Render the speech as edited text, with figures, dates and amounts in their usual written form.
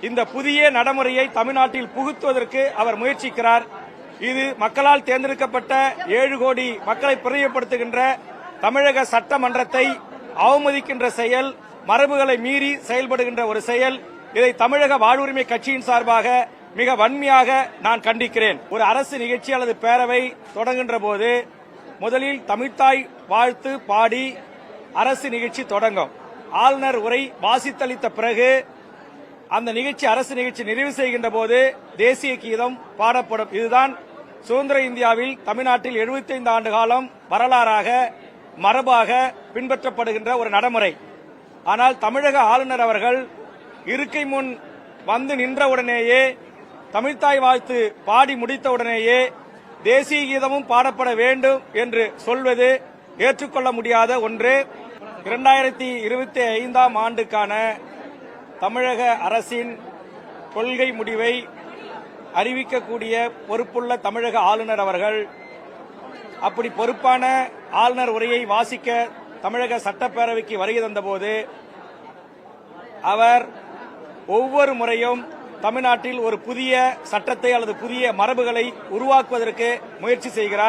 இந்த புதிய நடைமுறையை தமிழ்நாட்டில் புகுத்துவதற்கு அவர் முயற்சிக்கிறார். இது மக்களால் தேர்ந்தெடுக்கப்பட்ட 7 கோடி மக்களை பிரதிநிதித்துவப்படுத்துகின்ற தமிழக சட்டமன்றத்தை அவமதிக்கின்ற செயல், மரபுகளை மீறி செயல்படுகின்ற ஒரு செயல். இதை தமிழக வாழ்வுரிமை கட்சியின் சார்பாக மிக வன்மையாக நான் கண்டிக்கிறேன். ஒரு அரசு நிகழ்ச்சி அல்லது பேரவை தொடங்குகின்ற போது முதலில் தமிழ்த்தாய் வாழ்த்து பாடி அரசு நிகழ்ச்சி தொடங்கும். ஆளுநர் உரை வாசித்தளித்த பிறகு அந்த நிகழ்ச்சி அரசு நிகழ்ச்சி நிறைவு செய்கின்ற போது தேசிய கீதம் பாடப்படும். இதுதான் சுதந்திர இந்தியாவில் தமிழ்நாட்டில் 75 ஆண்டு காலம் வரலாறாக மரபாக பின்பற்றப்படுகின்ற ஒரு நடைமுறை. ஆனால் தமிழக ஆளுநர் அவர்கள் இருக்கை முன் வந்து நின்றவுடனேயே தமிழ்த்தாய் வாழ்த்து பாடி முடித்தவுடனேயே தேசிய கீதமும் பாடப்பட வேண்டும் என்று சொல்வது ஏற்றுக்கொள்ள முடியாத ஒன்று. 2025ஆம் ஆண்டுக்கான தமிழக அரசின் கொள்கை முடிவை அறிவிக்கக்கூடிய பொறுப்புள்ள தமிழக ஆளுநர் அவர்கள் அப்படி பொறுப்பான ஆளுநர் உரையை வாசிக்க தமிழக சட்டப்பேரவைக்கு வருகை தந்தபோது அவர் ஒவ்வொரு முறையும் தமிழ்நாட்டில் ஒரு புதிய சட்டத்தை அல்லது புதிய மரபுகளை உருவாக்குவதற்கு முயற்சி செய்கிறார்.